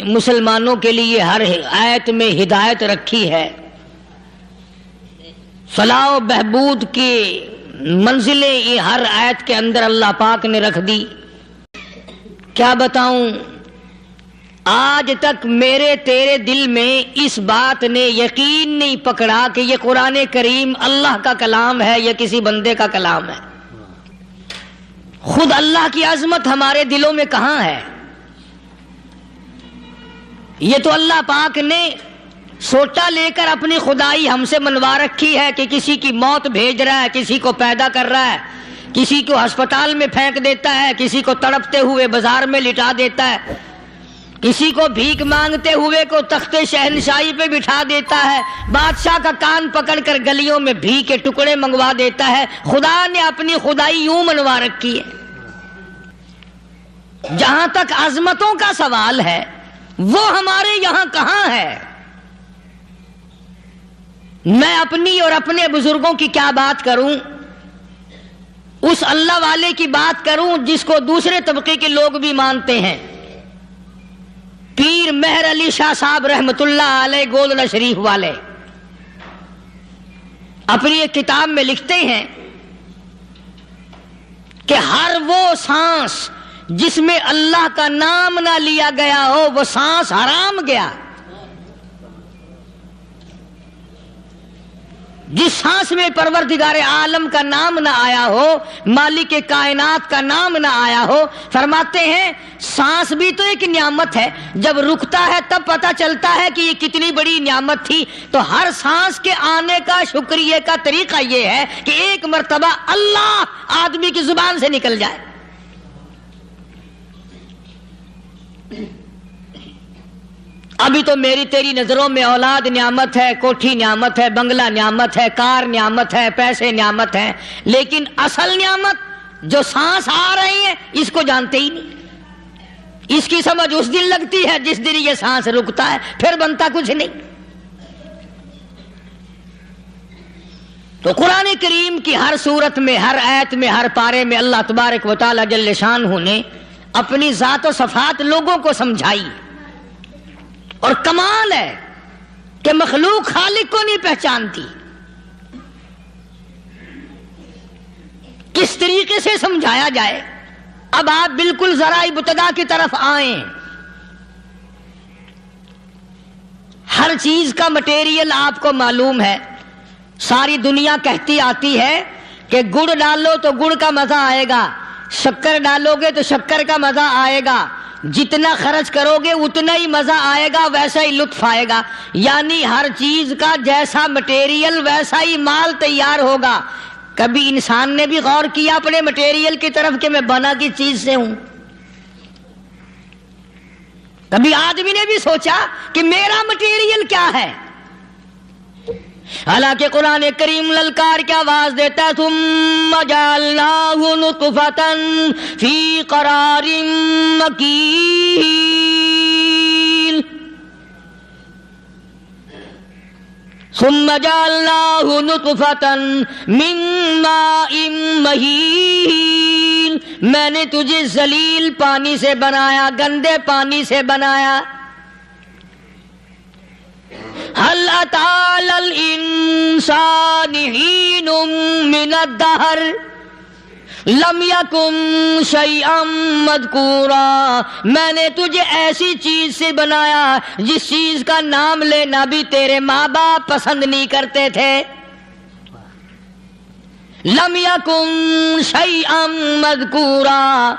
مسلمانوں کے لیے ہر آیت میں ہدایت رکھی ہے، فلاح و بہبود کی منزلیں یہ ہر آیت کے اندر اللہ پاک نے رکھ دی۔ کیا بتاؤں، آج تک میرے تیرے دل میں اس بات نے یقین نہیں پکڑا کہ یہ قرآن کریم اللہ کا کلام ہے یا کسی بندے کا کلام ہے۔ خود اللہ کی عظمت ہمارے دلوں میں کہاں ہے؟ یہ تو اللہ پاک نے سوٹا لے کر اپنی خدائی ہم سے منوا رکھی ہے کہ کسی کی موت بھیج رہا ہے، کسی کو پیدا کر رہا ہے، کسی کو ہسپتال میں پھینک دیتا ہے، کسی کو تڑپتے ہوئے بازار میں لٹا دیتا ہے، کسی کو بھیک مانگتے ہوئے کو تخت شہنشاہی پہ بٹھا دیتا ہے، بادشاہ کا کان پکڑ کر گلیوں میں بھیک کے ٹکڑے منگوا دیتا ہے۔ خدا نے اپنی خدائی یوں منوا رکھی ہے۔ جہاں تک عظمتوں کا سوال ہے وہ ہمارے یہاں کہاں ہے؟ میں اپنی اور اپنے بزرگوں کی کیا بات کروں، اس اللہ والے کی بات کروں جس کو دوسرے طبقے کے لوگ بھی مانتے ہیں۔ پیر مہر علی شاہ صاحب رحمت اللہ علیہ گولڈا شریف والے اپنی ایک کتاب میں لکھتے ہیں کہ ہر وہ سانس جس میں اللہ کا نام نہ لیا گیا ہو وہ سانس حرام گیا۔ جس سانس میں پروردگار عالم کا نام نہ آیا ہو، مالک کائنات کا نام نہ آیا ہو، فرماتے ہیں سانس بھی تو ایک نعمت ہے، جب رکتا ہے تب پتہ چلتا ہے کہ یہ کتنی بڑی نعمت تھی۔ تو ہر سانس کے آنے کا شکریہ کا طریقہ یہ ہے کہ ایک مرتبہ اللہ آدمی کی زبان سے نکل جائے۔ ابھی تو میری تیری نظروں میں اولاد نعمت ہے، کوٹھی نعمت ہے، بنگلہ نعمت ہے، کار نعمت ہے، پیسے نعمت ہے، لیکن اصل نعمت جو سانس آ رہی ہے اس کو جانتے ہی نہیں۔ اس کی سمجھ اس دن لگتی ہے جس دن یہ سانس رکتا ہے، پھر بنتا کچھ نہیں۔ تو قرآن کریم کی ہر صورت میں، ہر آیت میں، ہر پارے میں اللہ تبارک و تعالی جل شانہ نے اپنی ذات و صفات لوگوں کو سمجھائی۔ اور کمال ہے کہ مخلوق خالق کو نہیں پہچانتی۔ کس طریقے سے سمجھایا جائے؟ اب آپ بالکل ذرا ابتدا کی طرف آئیں۔ ہر چیز کا مٹیریل آپ کو معلوم ہے۔ ساری دنیا کہتی آتی ہے کہ گڑ ڈالو تو گڑ کا مزہ آئے گا، شکر ڈالو گے تو شکر کا مزہ آئے گا، جتنا خرچ کرو گے اتنا ہی مزہ آئے گا، ویسا ہی لطف آئے گا۔ یعنی ہر چیز کا جیسا مٹیریل ویسا ہی مال تیار ہوگا۔ کبھی انسان نے بھی غور کیا اپنے مٹیریل کی طرف کہ میں بنا کس چیز سے ہوں؟ کبھی آدمی نے بھی سوچا کہ میرا مٹیریل کیا ہے؟ حالانکہ قرآن کریم للکار کی آواز دیتا ہے ثم جعلناہ نطفۃ فی قرار مکین، ثم جعلناہ نطفۃ من ماء مہین، میں نے تجھے ذلیل پانی سے بنایا، گندے پانی سے بنایا۔ هل أتى على الإنسان حين من الدهر لم يكن شيئا مذكورا، میں نے تجھے ایسی چیز سے بنایا جس چیز کا نام لینا بھی تیرے ماں باپ پسند نہیں کرتے تھے۔ لم يكن شيئا مذكورا،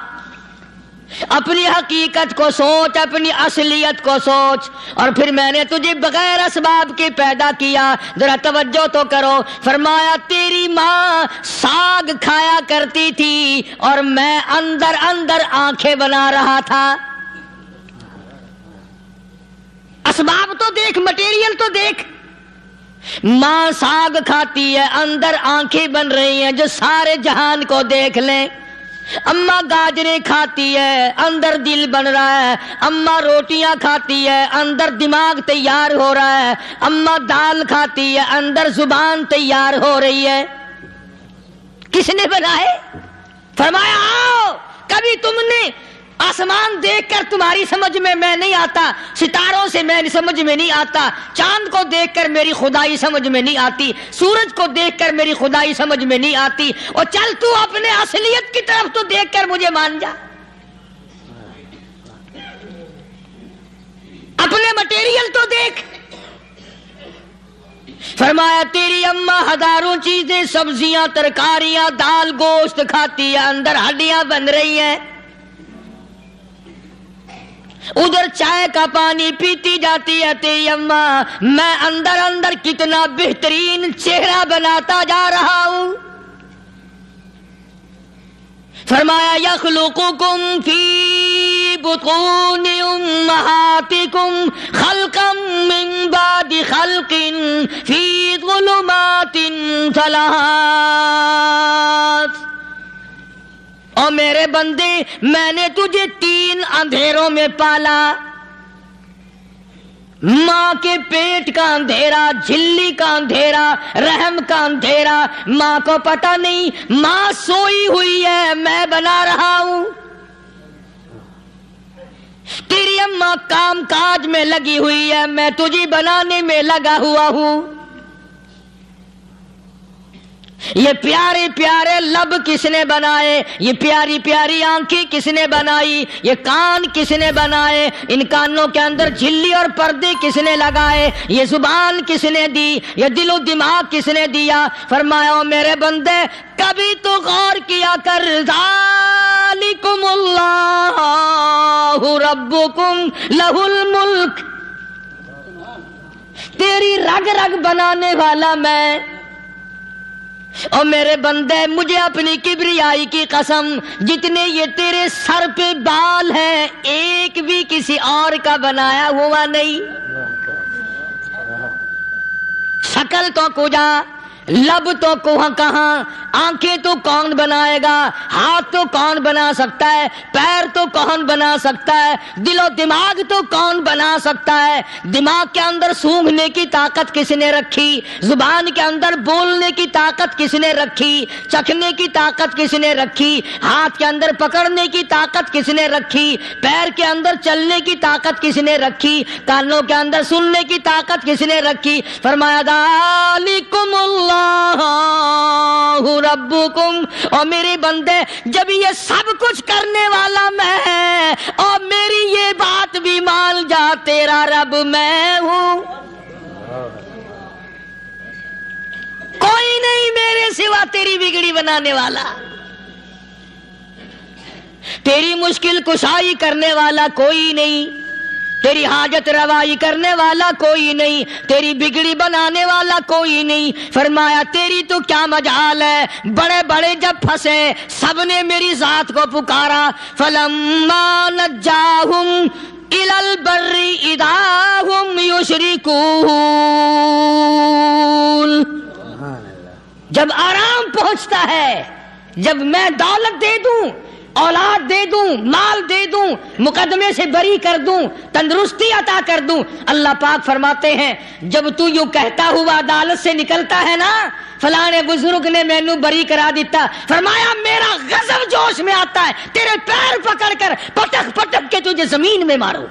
اپنی حقیقت کو سوچ، اپنی اصلیت کو سوچ۔ اور پھر میں نے تجھے بغیر اسباب کے پیدا کیا۔ ذرا توجہ تو کرو، فرمایا تیری ماں ساگ کھایا کرتی تھی اور میں اندر اندر آنکھیں بنا رہا تھا۔ اسباب تو دیکھ، مٹیریل تو دیکھ۔ ماں ساگ کھاتی ہے، اندر آنکھیں بن رہی ہیں جو سارے جہان کو دیکھ لیں۔ اماں گاجریں کھاتی ہے، اندر دل بن رہا ہے۔ اماں روٹیاں کھاتی ہے، اندر دماغ تیار ہو رہا ہے۔ اماں دال کھاتی ہے، اندر زبان تیار ہو رہی ہے۔ کس نے بنائے؟ فرمایا آؤ، کبھی تم نے آسمان دیکھ کر تمہاری سمجھ میں نہیں آتا، ستاروں سے میں سمجھ میں نہیں آتا، چاند کو دیکھ کر میری خدائی سمجھ میں نہیں آتی، سورج کو دیکھ کر میری خدائی سمجھ میں نہیں آتی، اور چل تو اپنے اصلیت کی طرف تو دیکھ کر مجھے مان جا، اپنے مٹیریل تو دیکھ۔ فرمایا تیری اماں ہزاروں چیزیں، سبزیاں، ترکاریاں، دال، گوشت کھاتی ہے، اندر ہڈیاں بن رہی ہیں، ادھر چائے کا پانی پیتی جاتی ہے تیری اماں، میں اندر اندر کتنا بہترین چہرہ بناتا جا رہا ہوں۔ فرمایا یخلقکم فی بطون امہاتکم خلقا من بعد خلق فی ظلمات ثلاث۔ اور میرے بندے، میں نے تجھے 3 اندھیروں میں پالا، ماں کے پیٹ کا اندھیرا، جھلی کا اندھیرا، رحم کا اندھیرا، ماں کو پتہ نہیں، ماں سوئی ہوئی ہے، میں بنا رہا ہوں۔ تیری اماں کام کاج میں لگی ہوئی ہے، میں تجھے بنانے میں لگا ہوا ہوں۔ یہ پیارے پیارے لب کس نے بنائے، یہ پیاری پیاری آنکھیں کس نے بنائی، یہ کان کس نے بنائے، ان کانوں کے اندر جھلی اور پردے کس نے لگائے، یہ زبان کس نے دی، یہ دل و دماغ کس نے دیا۔ فرمایا او میرے بندے، کبھی تو غور کیا کر، ذالکم اللہ ربکم لہ الملک، تیری رگ رگ بنانے والا میں۔ اور میرے بندے، مجھے اپنی کبریائی کی قسم، جتنے یہ تیرے سر پہ بال ہیں، ایک بھی کسی اور کا بنایا ہوا نہیں۔ شکل تو کجا، لب تو کہاں، آنکھیں تو کون بنائے گا، ہاتھ تو کون بنا سکتا ہے، پیر تو کون بنا سکتا ہے، دل و دماغ تو کون بنا سکتا ہے۔ دماغ کے اندر سونگھنے کی طاقت کس نے رکھی، زبان کے اندر بولنے کی طاقت کس نے رکھی، چکھنے کی طاقت کس نے رکھی، ہاتھ کے اندر پکڑنے کی طاقت کس نے رکھی، پیر کے اندر چلنے کی طاقت کس نے رکھی، کانوں کے اندر سننے کی طاقت کس نے رکھی۔ فرمایا ذالکم اللہ ربکم، اور میرے بندے، جب یہ سب کچھ کرنے والا میں، اور میری یہ بات بھی مان جا، تیرا رب میں ہوں، کوئی نہیں میرے سوا تیری بگڑی بنانے والا، تیری مشکل کشائی کرنے والا کوئی نہیں، تیری حاجت روائی کرنے والا کوئی نہیں، تیری بگڑی بنانے والا کوئی نہیں۔ فرمایا تیری تو کیا مجال ہے، بڑے بڑے جب پھنسے سب نے میری ذات کو پکارا، فلما نجاہم الی البر اذا ہم یشرکون، جب آرام پہنچتا ہے، جب میں دولت دے دوں، اولاد دے دوں، مال دے دوں، مقدمے سے بری کر دوں، تندرستی عطا کر دوں، اللہ پاک فرماتے ہیں جب تو یوں کہتا ہوا عدالت سے نکلتا ہے نا، فلانے بزرگ نے مینوں بری کرا دیتا، فرمایا میرا غضب جوش میں آتا ہے، تیرے پیر پکڑ کر پٹک پٹک کے تجھے زمین میں ماروں۔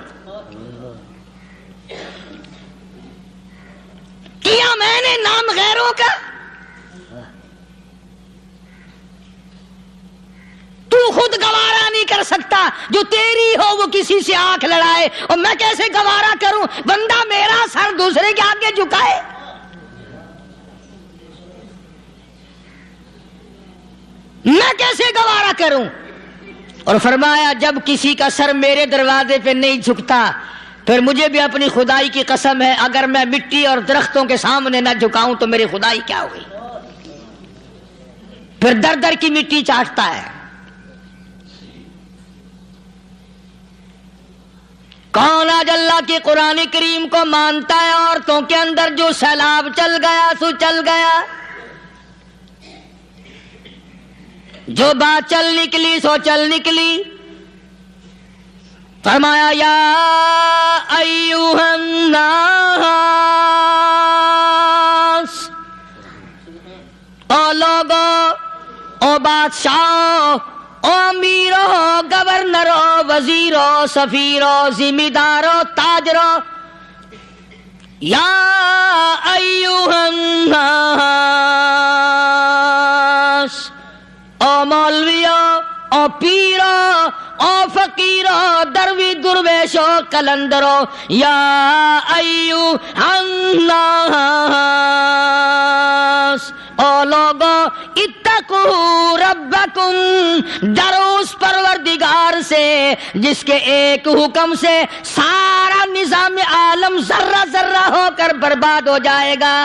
کیا میں نے نام غیروں کا، تو خود گوارا نہیں کر سکتا، جو تیری ہو وہ کسی سے آنکھ لڑائے، اور میں کیسے گوارا کروں بندہ میرا سر دوسرے کے آگے جھکائے۔ میں کیسے گوارا کروں؟ اور فرمایا جب کسی کا سر میرے دروازے پہ نہیں جھکتا، پھر مجھے بھی اپنی خدائی کی قسم ہے، اگر میں مٹی اور درختوں کے سامنے نہ جھکاؤں تو میری خدائی کیا ہوئی؟ پھر در در کی مٹی چاٹتا ہے۔ کون آج اللہ کے قرآن کریم کو مانتا ہے؟ عورتوں کے اندر جو سیلاب چل گیا سو چل گیا، جو بات چل نکلی سو چل نکلی۔ فرمایا یا ایھا الناس، او لوگو، او بادشاہ، او امیرو، گورنرو، وزیرو سفیرو ذمہ دارو تاجرو یا ایھا الناس، او مولویو، او پیرو، او فقیرو، دروی درویشو کلندرو، یا ایھا الناس، او لوگو اتقو ربکم، ڈرو اس پروردگار سے جس کے ایک حکم سے سارا نظام عالم ذرہ ذرہ ہو کر برباد ہو جائے گا۔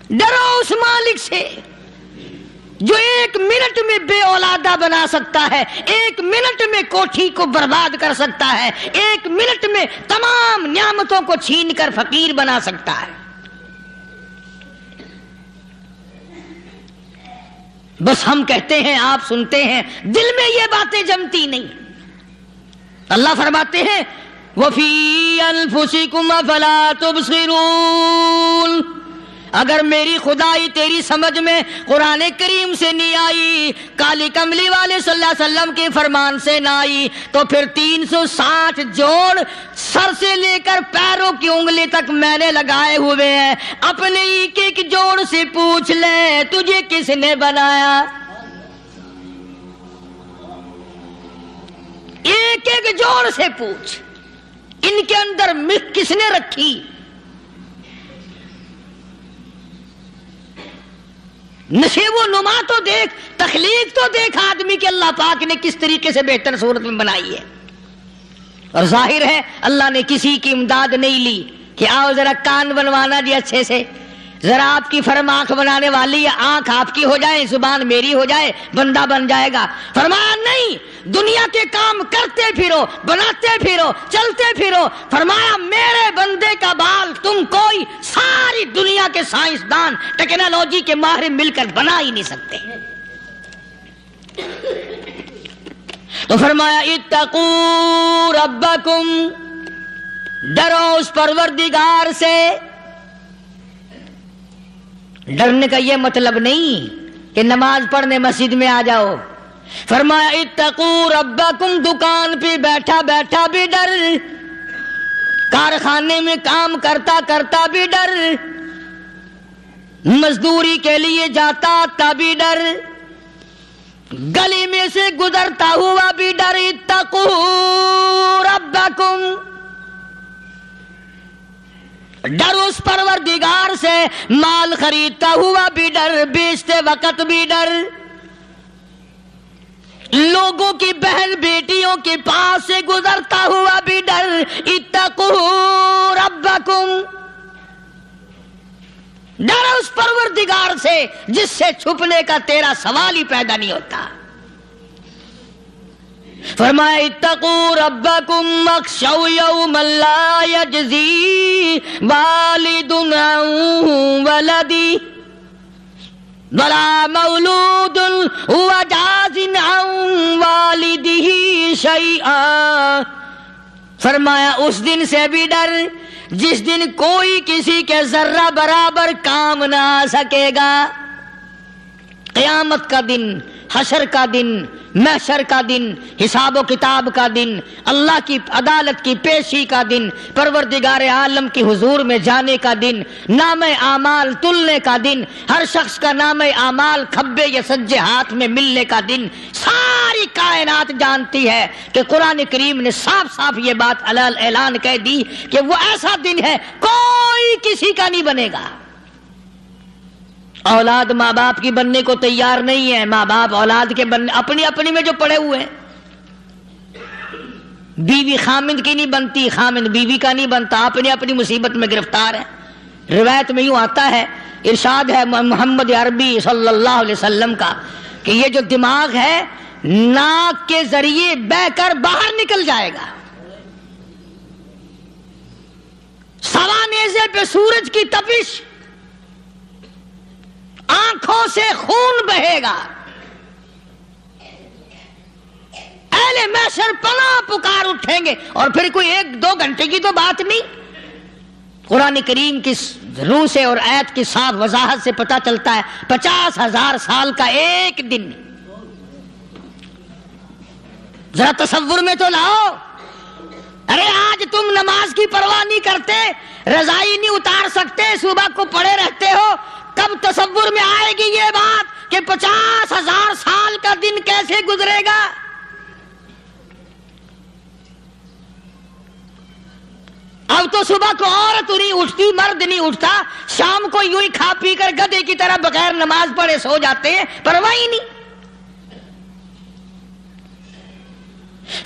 ڈرو اس مالک سے جو ایک منٹ میں بے اولادہ بنا سکتا ہے، ایک منٹ میں کوٹھی کو برباد کر سکتا ہے، ایک منٹ میں تمام نعمتوں کو چھین کر فقیر بنا سکتا ہے۔ بس ہم کہتے ہیں، آپ سنتے ہیں، دل میں یہ باتیں جمتی نہیں۔ اللہ فرماتے ہیں وَفِي أَنفُسِكُمْ أَفَلَا تُبْصِرُونَ، اگر میری خدائی تیری سمجھ میں قرآن کریم سے نہیں آئی، کالی کملی والے صلی اللہ علیہ وسلم کے فرمان سے نہ آئی، تو پھر 360 جوڑ سر سے لے کر پیروں کی انگلی تک میں نے لگائے ہوئے ہیں، اپنے ایک ایک جوڑ سے پوچھ لے تجھے کس نے بنایا؟ ایک ایک جوڑ سے پوچھ، ان کے اندر مکھ کس نے رکھی؟ نشیب و نما تو دیکھ، تخلیق تو دیکھ آدمی کے اللہ پاک نے کس طریقے سے بہتر صورت میں بنائی ہے۔ اور ظاہر ہے اللہ نے کسی کی امداد نہیں لی کہ آؤ ذرا کان بنوانا جی اچھے سے، ذرا آپ کی فرم آنکھ بنانے والی ہے، آنکھ آپ کی ہو جائے، زبان میری ہو جائے، بندہ بن جائے گا۔ فرمایا نہیں، دنیا کے کام کرتے پھرو، بناتے پھرو، چلتے پھرو۔ فرمایا میرے بندے کا بال تم کوئی ساری دنیا کے سائنسدان ٹیکنالوجی کے ماہر مل کر بنا ہی نہیں سکتے۔ تو فرمایا اتقوا ربکم، ڈرو اس پروردگار سے۔ ڈرنے کا یہ مطلب نہیں کہ نماز پڑھنے مسجد میں آ جاؤ۔ فرمایا اتقوا ربکم، دکان پہ بیٹھا بیٹھا بھی ڈر، کارخانے میں کام کرتا کرتا بھی ڈر، مزدوری کے لیے جاتا تبھی ڈر، گلی میں سے گزرتا ہوا بھی ڈر۔ اتقوا ربکم، ڈر اس پروردگار سے، مال خریدتا ہوا بھی ڈر، بیچتے وقت بھی ڈر، لوگوں کی بہن بیٹیوں کے پاس سے گزرتا ہوا بھی ڈر۔ اتقوا ربکم، ڈر اس پروردگار سے جس سے چھپنے کا تیرا سوال ہی پیدا نہیں ہوتا۔ فرمایا اتقوا ربکم واخشوا یوما لا یجزی والد عن ولدہ ولا مولود هو جاز عن والدہ شیئا۔ فرمایا اس دن سے بھی ڈر جس دن کوئی کسی کے ذرہ برابر کام نہ آ سکے گا۔ قیامت کا دن، حشر کا دن، محشر کا دن، حساب و کتاب کا دن، اللہ کی عدالت کی پیشی کا دن، پروردگار عالم کی حضور میں جانے کا دن، نام اعمال تلنے کا دن، ہر شخص کا نام اعمال کھبے یا سجے ہاتھ میں ملنے کا دن۔ ساری کائنات جانتی ہے کہ قرآن کریم نے صاف صاف یہ بات اعلان کہہ دی کہ وہ ایسا دن ہے کوئی کسی کا نہیں بنے گا۔ اولاد ماں باپ کی بننے کو تیار نہیں ہے، ماں باپ اولاد کے بننے اپنی میں جو پڑے ہوئے ہیں۔ بیوی خامند کی نہیں بنتی، خامند بیوی کا نہیں بنتا، اپنی مصیبت میں گرفتار ہے۔ روایت میں یوں آتا ہے، ارشاد ہے محمد عربی صلی اللہ علیہ وسلم کا کہ یہ جو دماغ ہے ناک کے ذریعے بہہ کر باہر نکل جائے گا، سوا نیزے پہ سورج کی تپش، آنکھوں سے خون بہے گا، اہل محشر پناہ پکار اٹھیں گے۔ اور پھر کوئی 1-2 گھنٹے کی تو بات نہیں، قرآن کریم کی روح سے اور آیت کی صاف وضاحت سے پتہ چلتا ہے 50,000 سال کا ایک دن۔ ذرا تصور میں تو لاؤ. ارے آج تم نماز کی پرواہ نہیں کرتے, رضائی نہیں اتار سکتے, صبح کو پڑے رہتے ہو, کب تصور میں آئے گی یہ بات کہ 50,000 سال کا دن کیسے گزرے گا؟ اب تو صبح کو عورت نہیں اٹھتی, مرد نہیں اٹھتا, شام کو یوں ہی کھا پی کر گدھے کی طرح بغیر نماز پڑھے سو جاتے ہیں, پرواہ ہی نہیں.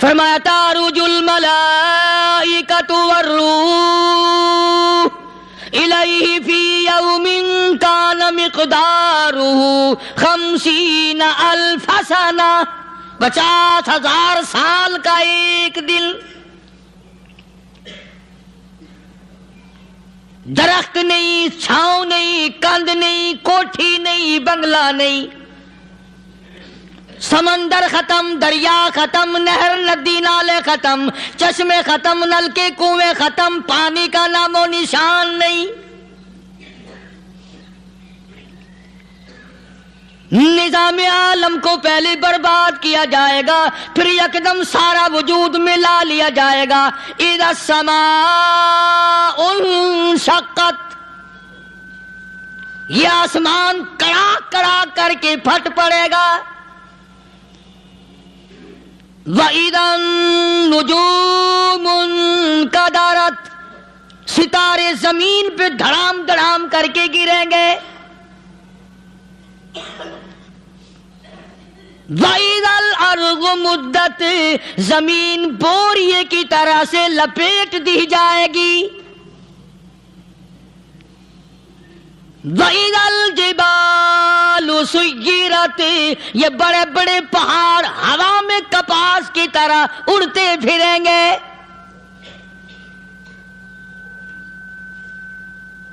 فرمایا تعرج الملائکۃ والروح الیہ فی یوم کان مقدارہ 50,000 سنہ, 50,000 سال کا ایک دن. درخت نہیں, چھاؤں نہیں, کند نہیں, کوٹھی نہیں, بنگلہ نہیں, سمندر ختم, دریا ختم, نہر ندی نالے ختم, چشمے ختم, نلکے کنویں ختم, پانی کا نام و نشان نہیں. نظام عالم کو پہلے برباد کیا جائے گا, پھر یکدم سارا وجود ملا لیا جائے گا. اذا السماء انشقت, یہ آسمان کڑا کڑا کر کے پھٹ پڑے گا. وَإِذَا النُّجُومُ انْكَدَرَتْ, ستارے زمین پہ دھڑام دھڑام کر کے گریں گے. وَإِذَا الْأَرْضُ مُدَّتْ, زمین بوریے کی طرح سے لپیٹ دی جائے گی. وَإِذَا الْجِبَالُ سُيِّرَتْ, یہ بڑے بڑے پہاڑ ہوا میں کپاس کی طرح اڑتے پھریں گے.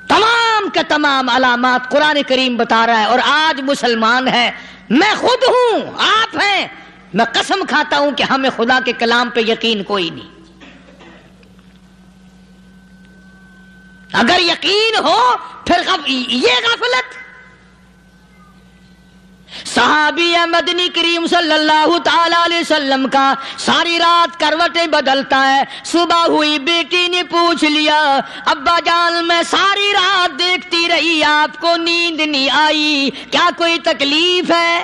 تمام کا تمام علامات قرآن کریم بتا رہا ہے. اور آج مسلمان ہے, میں خود ہوں, آپ ہیں, میں قسم کھاتا ہوں کہ ہمیں خدا کے کلام پہ یقین کوئی نہیں. اگر یقین ہو پھر یہ غفلت. صحابی مدنی کریم صلی اللہ تعالی علیہ وسلم کا ساری رات کروٹیں بدلتا ہے. صبح ہوئی, بیٹی نے پوچھ لیا, ابا جان میں ساری رات دیکھتی رہی, آپ کو نیند نہیں آئی, کیا کوئی تکلیف ہے؟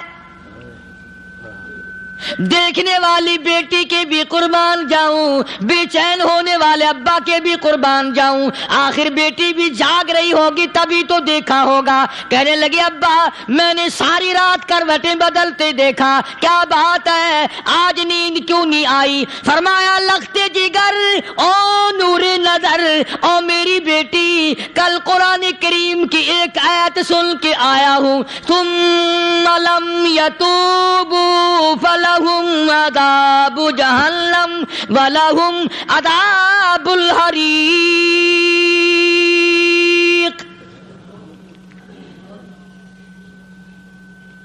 دیکھنے والی بیٹی کے بھی قربان جاؤں, بے چین ہونے والے ابا کے بھی قربان جاؤں. آخر بیٹی بھی جاگ رہی ہوگی تبھی تو دیکھا ہوگا. کہنے لگے ابا میں نے ساری رات کروٹیں بدلتے دیکھا, کیا بات ہے, آج نیند کیوں نہیں آئی؟ فرمایا لختے جگر او نور نظر, او میری بیٹی کل قرآن کریم کی ایک آیت سن کے آیا ہوں, ثم لم یتوبوا فلہم عذاب جہنم ولہم عذاب الحریق.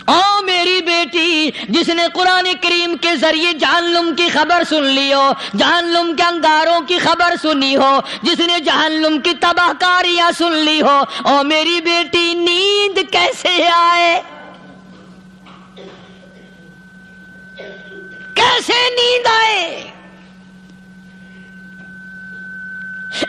او میری بیٹی جس نے قرآن کریم کے ذریعے جہنم کی خبر سن لی ہو, جہنم کے انگاروں کی خبر سنی ہو, جس نے جہنم کی تباہ کاریاں سن لی ہو, او میری بیٹی نیند کیسے آئے؟ کیسے نیند آئے؟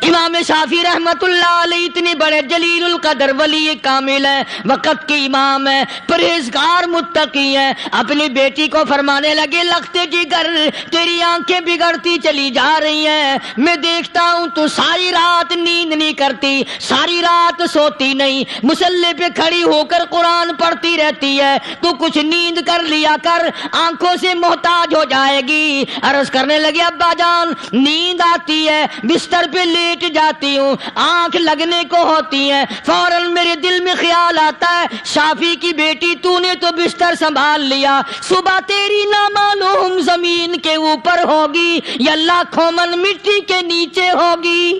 امام شافعی رحمت اللہ علیہ اتنے بڑے جلیل القدر ولی کامل ہیں, وقت کے امام ہیں, پرہیزگار متقی ہیں. اپنی بیٹی کو فرمانے لگے لختے جگر تیری آنکھیں بگڑتی چلی جا رہی ہیں, میں دیکھتا ہوں تو ساری رات نیند نہیں کرتی, ساری رات سوتی نہیں, مصلی پہ کھڑی ہو کر قرآن پڑھتی رہتی ہے, تو کچھ نیند کر لیا کر, آنکھوں سے محتاج ہو جائے گی. عرض کرنے لگے ابا جان نیند آتی ہے, بستر پہ لیٹ جاتی ہوں, آنکھ لگنے کو ہوتی ہے, فوراً میرے دل میں خیال آتا ہے شافی کی بیٹی تو نے تو بستر سنبھال لیا, صبح تیری نامعلوم زمین کے اوپر ہوگی یا لاکھوں من مٹی کے نیچے ہوگی.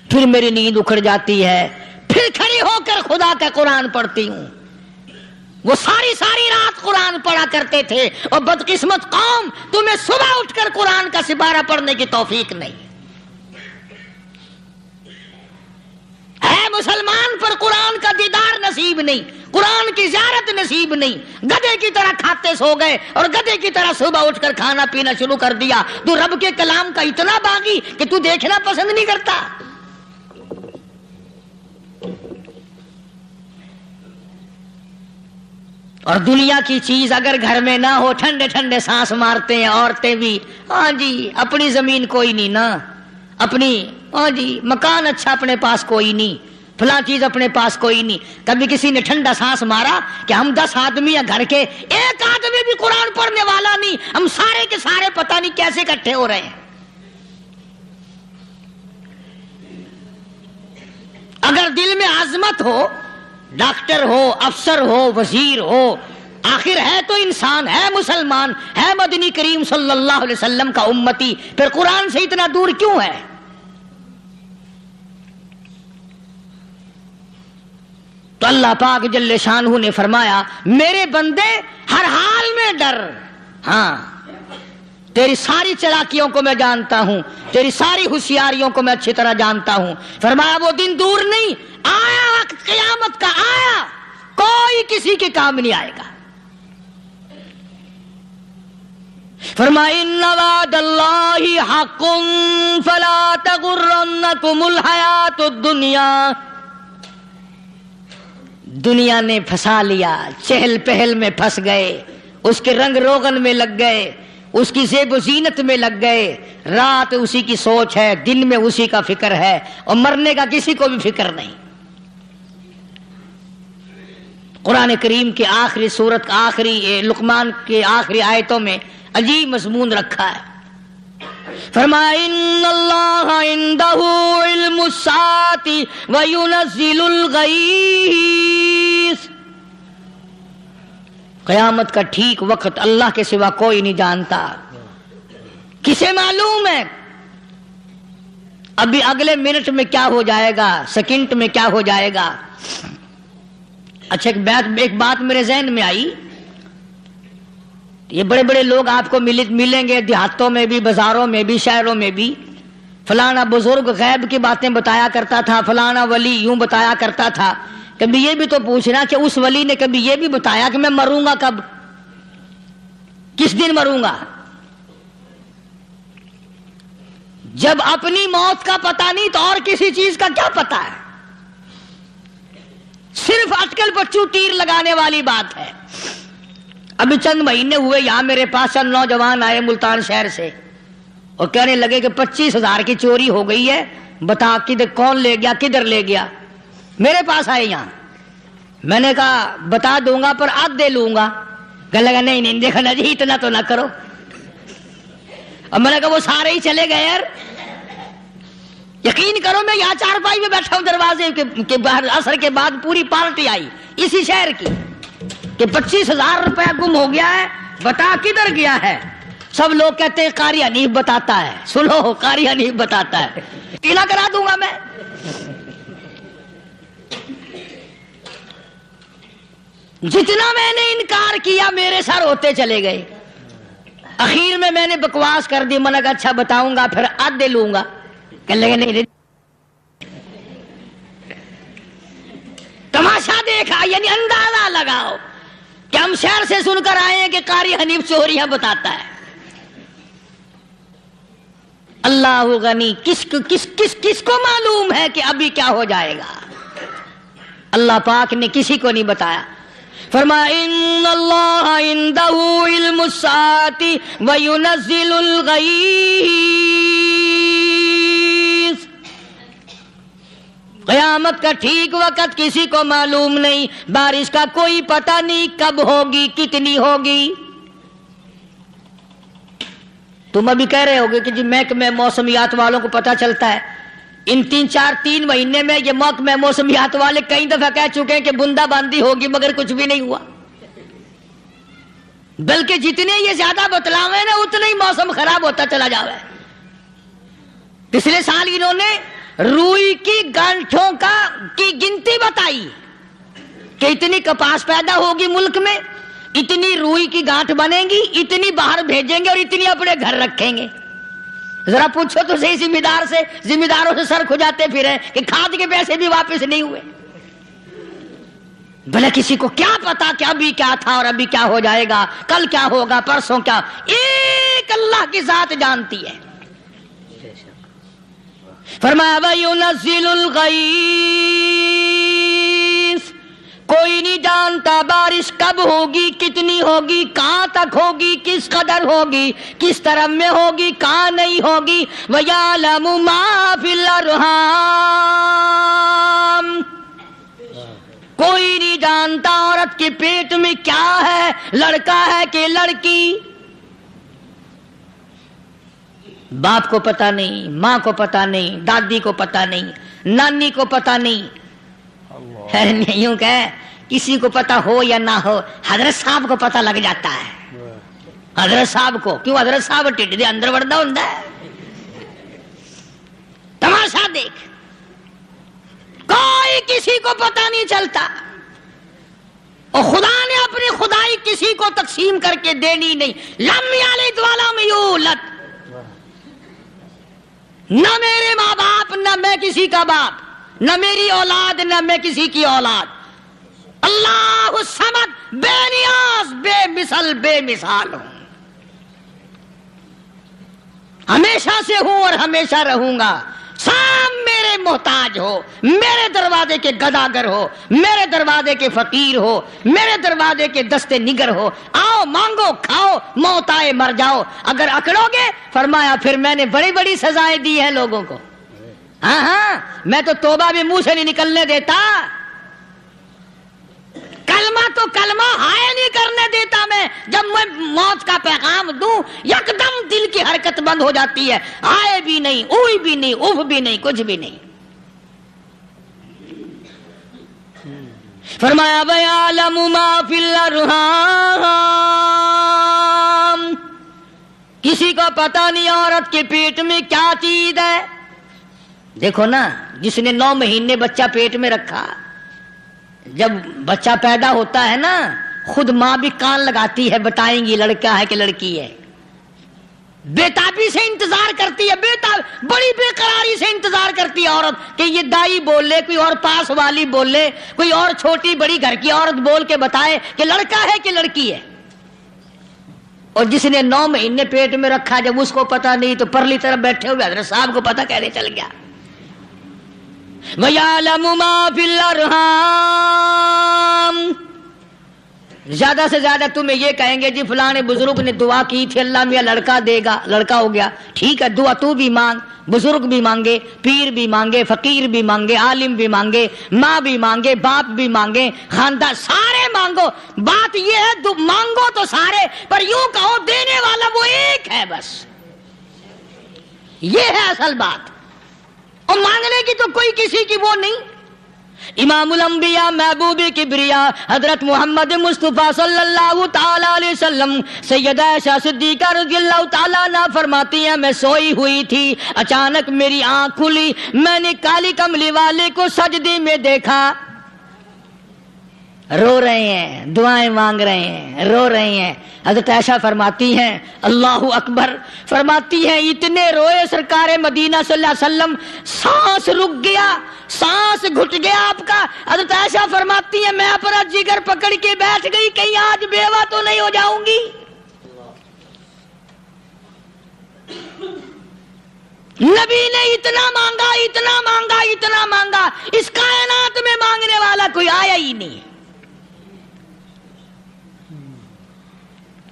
پھر میری نیند اکھڑ جاتی ہے, پھر کھڑی ہو کر خدا کا قرآن پڑھتی ہوں. وہ ساری رات قرآن پڑھا کرتے تھے, اور بدقسمت قوم تمہیں صبح اٹھ کر قرآن کا سپارہ پڑھنے کی توفیق نہیں. اے مسلمان پر قرآن کا دیدار نصیب نہیں, قرآن کی زیارت نصیب نہیں، گدھے کی طرح کھاتے سو گئے اور گدھے کی طرح صبح اٹھ کر کھانا پینا شروع کر دیا. تو رب کے کلام کا اتنا باغی کہ تو دیکھنا پسند نہیں کرتا. اور دنیا کی چیز اگر گھر میں نہ ہو، ٹھنڈے ٹھنڈے سانس مارتے ہیں عورتیں بھی. ہاں جی اپنی زمین کوئی نہیں نا، اپنی ہاں جی مکان اچھا اپنے پاس کوئی نہیں، فلاں چیز اپنے پاس کوئی نہیں. کبھی کسی نے ٹھنڈا سانس مارا کہ ہم 10 آدمی ہیں گھر کے، ایک آدمی بھی قرآن پڑھنے والا نہیں، ہم سارے کے سارے پتہ نہیں کیسے اکٹھے ہو رہے ہیں. اگر دل میں عظمت ہو، ڈاکٹر ہو، افسر ہو، وزیر ہو، آخر ہے تو انسان، ہے مسلمان، ہے مدنی کریم صلی اللہ علیہ وسلم کا امتی، پھر قرآن سے اتنا دور کیوں ہے؟ تو اللہ پاک جل شانہ نے فرمایا میرے بندے ہر حال میں ڈر. ہاں تیری ساری چلاکیوں کو میں جانتا ہوں، تیری ساری ہوشیاریوں کو میں اچھی طرح جانتا ہوں. فرمایا وہ دن دور نہیں، آیا وقت قیامت کا، آیا، کوئی کسی کے کام نہیں آئے گا. فرمایا ان وعد اللہ حق فلا تغرنکم الحیات الدنیا. دنیا نے پھنسا لیا، چہل پہل میں پھنس گئے، اس کے رنگ روغن میں لگ گئے، اس کی زیب و زینت میں لگ گئے. رات اسی کی سوچ ہے، دن میں اسی کا فکر ہے، اور مرنے کا کسی کو بھی فکر نہیں. قرآن کریم کے آخری سورت کا آخری لقمان کے آخری آیتوں میں عجیب مضمون رکھا ہے. فرمایا ان اللہ عندہ علم الساعۃ وینزل الغیث. قیامت کا ٹھیک وقت اللہ کے سوا کوئی نہیں جانتا. کسے معلوم ہے ابھی اگلے منٹ میں کیا ہو جائے گا، سیکنڈ میں کیا ہو جائے گا. اچھا ایک بات میرے ذہن میں آئی. یہ بڑے بڑے لوگ آپ کو ملیں گے دیہاتوں میں بھی، بازاروں میں بھی، شہروں میں بھی. فلانا بزرگ غیب کی باتیں بتایا کرتا تھا، فلانا ولی یوں بتایا کرتا تھا. کبھی یہ بھی تو پوچھنا کہ اس ولی نے کبھی یہ بھی بتایا کہ میں مروں گا کب، کس دن مروں گا؟ جب اپنی موت کا پتہ نہیں تو اور کسی چیز کا کیا پتہ ہے؟ صرف اٹکل پچو تیر لگانے والی بات ہے. ابھی چند مہینے ہوئے یہاں میرے پاس چند نوجوان آئے ملتان شہر سے اور کہنے لگے کہ 25,000 کی چوری ہو گئی ہے، بتا کدھر کون لے گیا، کدھر لے گیا. میرے پاس آئے یہاں. میں نے کہا بتا دوں گا پر آدھے لوں گا. کہنے لگا نہیں نہیں دیکھا نا جی اتنا تو نہ کرو. اور میں نے کہا وہ سارے ہی چلے گئے یار. یقین کرو میں یہاں چارپائی میں بیٹھا ہوں دروازے کے باہر، عصر کے بعد پوری پارٹی آئی اسی شہر کی کہ 25,000 روپیہ گم ہو گیا ہے، بتا کدھر گیا ہے. سب لوگ کہتے ہیں قاری حنیف بتاتا ہے. سنو قاری حنیف بتاتا ہے، قلعہ کرا دوں گا میں. جتنا میں نے انکار کیا میرے سر ہوتے چلے گئے. اخیر میں نے بکواس کر دی. میں نے کہا اچھا بتاؤں گا پھر آدھے لوں گا. کہنے لگے نہیں. تماشا دیکھا یعنی اندازہ لگاؤ کہ ہم شہر سے سن کر آئے ہیں کہ قاری حنیف چوریاں بتاتا ہے. اللہ غنی، کس کو معلوم ہے کہ ابھی کیا ہو جائے گا؟ اللہ پاک نے کسی کو نہیں بتایا. فرمایا ان اللہ عندہ علم الساعۃ وینزل الغیث. قیامت کا ٹھیک وقت کسی کو معلوم نہیں، بارش کا کوئی پتہ نہیں کب ہوگی، کتنی ہوگی. تم ابھی کہہ رہے ہوگے کہ جی محکمہ موسمیات والوں کو پتہ چلتا ہے. ان 3 مہینے میں یہ محکمہ موسمیات والے کئی دفعہ کہہ چکے ہیں کہ بندہ باندی ہوگی مگر کچھ بھی نہیں ہوا. بلکہ جتنے یہ زیادہ بتلاوے نا اتنا ہی موسم خراب ہوتا چلا جاوے. پچھلے سال انہوں نے روئی کی گانٹھوں کی گنتی بتائی کہ اتنی کپاس پیدا ہوگی ملک میں، اتنی روئی کی گانٹھ بنے گی، اتنی باہر بھیجیں گے اور اتنی اپنے گھر رکھیں گے. ذرا پوچھو تو صحیح ذمہ داروں سے سر کھجاتے پھرے کہ کھاد کے پیسے بھی واپس نہیں ہوئے. بھلے کسی کو کیا پتا کہ ابھی کیا تھا اور ابھی کیا ہو جائے گا، کل کیا ہوگا، پرسوں کیا، ایک اللہ کی ذات جانتی ہے۔ فرمایا وَيُنَزِّلُ الْغَيْثَ، کوئی نہیں جانتا بارش کب ہوگی، کتنی ہوگی، کہاں تک ہوگی، کس قدر ہوگی، کس طرف میں ہوگی، کہاں نہیں ہوگی۔ وَيَعْلَمُ مَا فِي الْأَرْحَامِ، کوئی نہیں جانتا عورت کے پیٹ میں کیا ہے، لڑکا ہے کہ لڑکی۔ باپ کو پتا نہیں، ماں کو پتا نہیں، دادی کو پتا نہیں، نانی کو پتا نہیں، یوں کہ کسی کو پتا ہو یا نہ ہو، حضرت صاحب کو پتا لگ جاتا ہے۔ حضرت صاحب کو کیوں؟ حضرت صاحب ٹھڈ دے اندر وڑدا ہوندا ہے۔ تماشا دیکھ، کوئی کسی کو پتا نہیں چلتا، اور خدا نے اپنی خدائی کسی کو تقسیم کر کے دینی نہیں۔ لم یلد ولم یولد، نہ میرے ماں باپ، نہ میں کسی کا باپ، نہ میری اولاد، نہ میں کسی کی اولاد۔ اللہ الصمد، بے نیاز، بے مثل، بے مثال ہوں، ہمیشہ سے ہوں اور ہمیشہ رہوں گا۔ سام میرے محتاج ہو، میرے دروازے کے گداگر ہو، میرے دروازے کے فقیر ہو، میرے دروازے کے دستے نگر ہو، آؤ مانگو کھاؤ، موت آئے مر جاؤ۔ اگر اکڑو گے، فرمایا پھر میں نے بڑی بڑی سزائیں دی ہیں لوگوں کو۔ ہاں میں تو توبہ بھی منہ سے نہیں نکلنے دیتا، کلمہ تو کلمہ ہائے نہیں کرنے دیتا میں۔ جب میں موت کا پیغام دوں، یکدم دل کی حرکت بند ہو جاتی ہے، آئے بھی نہیں، اوئی بھی نہیں، اف بھی نہیں، کچھ بھی نہیں۔ فرمایا وَيَعْلَمُ مَا فِي الْأَرْحَامِ، کسی کو پتا نہیں عورت کے پیٹ میں کیا چیز ہے۔ دیکھو نا، جس نے 9 مہینے بچہ پیٹ میں رکھا، جب بچہ پیدا ہوتا ہے نا، خود ماں بھی کان لگاتی ہے، بتائیں گی لڑکا ہے کہ لڑکی ہے۔ بےتابی سے انتظار کرتی ہے، بڑی بے قراری سے انتظار کرتی ہے عورت کہ یہ دائی بول لے، کوئی اور پاس والی بول لے، کوئی اور چھوٹی بڑی گھر کی عورت بول کے بتائے کہ لڑکا ہے کہ لڑکی ہے۔ اور جس نے 9 مہینے پیٹ میں رکھا، جب اس کو پتا نہیں تو پرلی طرف بیٹھے ہوئے حضرت صاحب کو پتا کیسے چل گیا۔ وَيَعْلَمُ مَا فِي الْأَرْحَامِ، زیادہ سے زیادہ تمہیں یہ کہیں گے جی فلاں بزرگ نے دعا کی تھی، اللہ میاں لڑکا دے گا، لڑکا ہو گیا، ٹھیک ہے، دعا تو بھی مانگ، بزرگ بھی مانگے، پیر بھی مانگے، فقیر بھی مانگے، عالم بھی مانگے، ماں بھی مانگے، باپ بھی مانگے، خاندان سارے مانگو۔ بات یہ ہے مانگو تو سارے، پر یوں کہو دینے والا وہ ایک ہے بس، یہ ہے اصل بات، اور مانگنے کی تو کوئی کسی کی وہ نہیں۔ امام الانبیاء محبوب کبریا حضرت محمد مصطفیٰ صلی اللہ تعالی علیہ وسلم سیدہ عائشہ صدیقہ رضی اللہ تعالیٰ عنہ فرماتی ہیں، میں سوئی ہوئی تھی، اچانک میری آنکھ کھلی، میں نے کالی کملی والے کو سجدے میں دیکھا، رو رہے ہیں، دعائیں مانگ رہے ہیں، رو رہے ہیں۔ حضرت عائشہ فرماتی ہیں اللہ اکبر، فرماتی ہیں اتنے روئے سرکار مدینہ صلی اللہ علیہ وسلم، سانس رک گیا، سانس گھٹ گیا آپ کا۔ حضرت عائشہ فرماتی ہیں میں اپنا جگر پکڑ کے بیٹھ گئی، کہیں آج بیوہ تو نہیں ہو جاؤں گی۔ نبی نے اتنا مانگا، اتنا مانگا، اتنا مانگا، اس کائنات میں مانگنے والا کوئی آیا ہی نہیں۔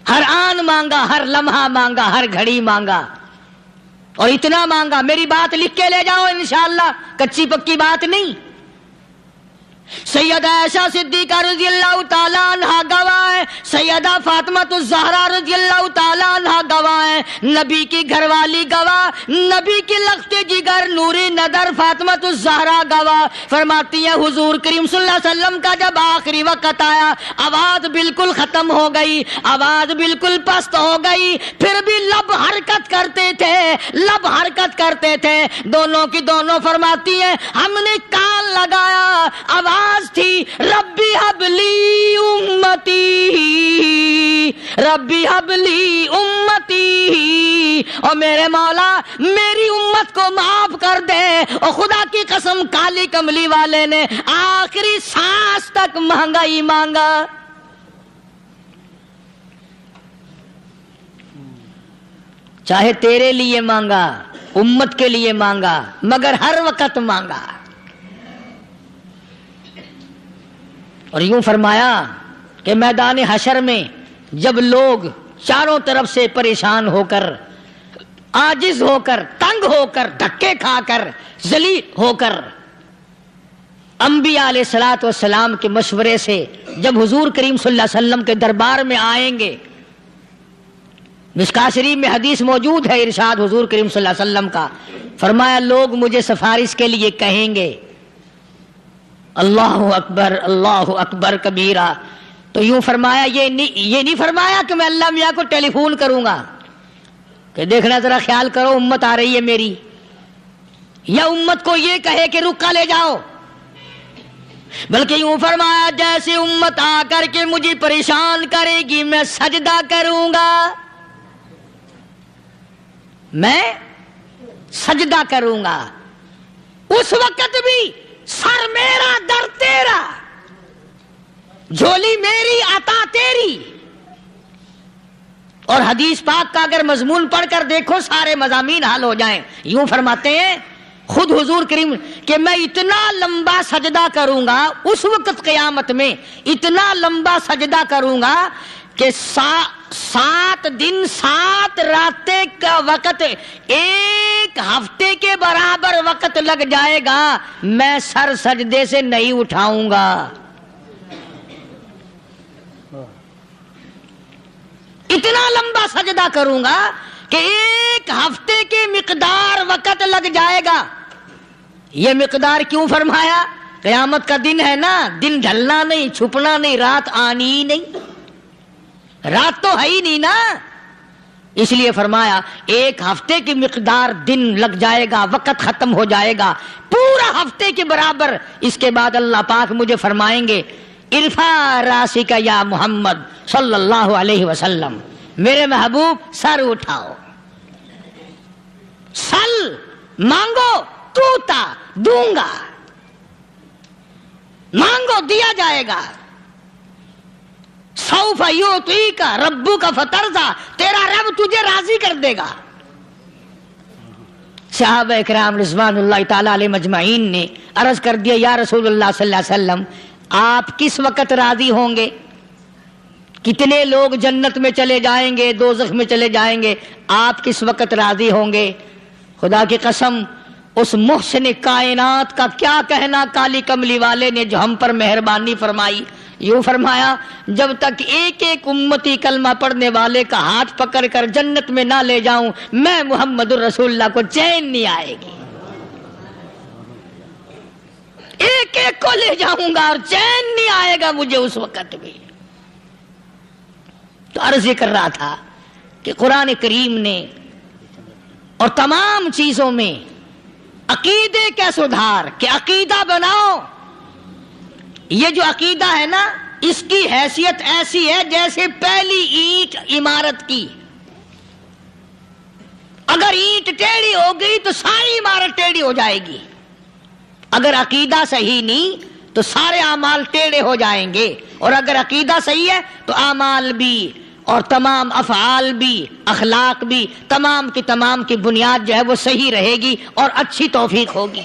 ہر آن مانگا، ہر لمحہ مانگا، ہر گھڑی مانگا، اور اتنا مانگا۔ میری بات لکھ کے لے جاؤ انشاءاللہ، کچی پکی بات نہیں۔ سیدہ عائشہ صدیقہ رضی اللہ تعالیٰ عنہ گواہ ہے، سیدہ فاطمہ الزہرا رضی اللہ تعالیٰ عنہ گواہ ہے، نبی کی گھر والی گواہ، نبی کی لخت جگر نوری نظر فاطمہ الزہرا گواہ، فرماتی ہے حضور کریم صلی اللہ علیہ وسلم کا جب آخری وقت آیا، آواز بالکل ختم ہو گئی، آواز بالکل پست ہو گئی، پھر بھی لب حرکت کرتے تھے، لب حرکت کرتے تھے، دونوں کی دونوں فرماتی ہیں ہم نے کان لگایا، آواز تھی ربی حبلی امتی، ربی حبلی امتی، اور میرے مولا میری امت کو معاف کر دے۔ اور خدا کی قسم کالی کملی والے نے آخری سانس تک مانگا ہی مانگا۔ چاہے تیرے لیے مانگا، امت کے لیے مانگا، مگر ہر وقت مانگا۔ اور یوں فرمایا کہ میدان حشر میں جب لوگ چاروں طرف سے پریشان ہو کر، عاجز ہو کر، تنگ ہو کر، دھکے کھا کر، ذلیل ہو کر انبیاء علیہ الصلوۃ والسلام کے مشورے سے جب حضور کریم صلی اللہ علیہ وسلم کے دربار میں آئیں گے، مشکاۃ شریف میں حدیث موجود ہے، ارشاد حضور کریم صلی اللہ علیہ وسلم کا، فرمایا لوگ مجھے سفارش کے لیے کہیں گے اللہ اکبر کبیرہ، تو یوں فرمایا یہ نہیں فرمایا کہ میں اللہ میاں کو ٹیلی فون کروں گا کہ دیکھنا ذرا خیال کرو امت آ رہی ہے میری، یا امت کو یہ کہے کہ رکا لے جاؤ، بلکہ یوں فرمایا جیسے امت آ کر کے مجھے پریشان کرے گی میں سجدہ کروں گا، میں سجدہ کروں گا، اس وقت بھی سر میرا در تیرا، جھولی میری عطا تیری۔ اور حدیث پاک کا اگر مضمون پڑھ کر دیکھو سارے مضامین حل ہو جائیں۔ یوں فرماتے ہیں خود حضور کریم کہ میں اتنا لمبا سجدہ کروں گا اس وقت قیامت میں، اتنا لمبا سجدہ کروں گا کہ 7 دن 7 راتیں کا وقت 1 ہفتے کے برابر وقت لگ جائے گا، میں سر سجدے سے نہیں اٹھاؤں گا۔ اتنا لمبا سجدہ کروں گا کہ 1 ہفتے کے مقدار وقت لگ جائے گا۔ یہ مقدار کیوں فرمایا؟ قیامت کا دن ہے نا، دن ڈھلنا نہیں، چھپنا نہیں، رات آنی ہی نہیں، رات تو ہے ہی نہیں نا، اس لیے فرمایا 1 ہفتے کی مقدار دن لگ جائے گا، وقت ختم ہو جائے گا پورا ہفتے کے برابر۔ اس کے بعد اللہ پاک مجھے فرمائیں گے ارفع راسک یا محمد صلی اللہ علیہ وسلم، میرے محبوب سر اٹھاؤ، سل مانگو توتا دوں گا، مانگو دیا جائے گا، سوف یعطیک ربک فترضی، تیرا رب تجھے راضی کر دے گا۔ صحابہ اکرام رضوان اللہ تعالی علیہ مجمعین نے عرض کر دیا یا رسول اللہ صلی اللہ علیہ وسلم آپ کس وقت راضی ہوں گے؟ کتنے لوگ جنت میں چلے جائیں گے، دوزخ میں چلے جائیں گے، آپ کس وقت راضی ہوں گے؟ خدا کی قسم اس محسن کائنات کا کیا کہنا کالی کملی والے نے جو ہم پر مہربانی فرمائی۔ یوں فرمایا جب تک ایک ایک امتی کلمہ پڑھنے والے کا ہاتھ پکڑ کر جنت میں نہ لے جاؤں میں محمد الرسول اللہ کو چین نہیں آئے گی، ایک ایک کو لے جاؤں گا اور چین نہیں آئے گا مجھے اس وقت بھی۔ تو عرض یہ کر رہا تھا کہ قرآن کریم نے اور تمام چیزوں میں عقیدے کا سدھار کہ عقیدہ بناؤ، یہ جو عقیدہ ہے نا اس کی حیثیت ایسی ہے جیسے پہلی اینٹ عمارت کی، اگر اینٹ ٹیڑھی ہو گئی تو ساری عمارت ٹیڑھی ہو جائے گی، اگر عقیدہ صحیح نہیں تو سارے اعمال ٹیڑھے ہو جائیں گے، اور اگر عقیدہ صحیح ہے تو اعمال بھی اور تمام افعال بھی اخلاق بھی تمام کی بنیاد جو ہے وہ صحیح رہے گی اور اچھی توفیق ہوگی۔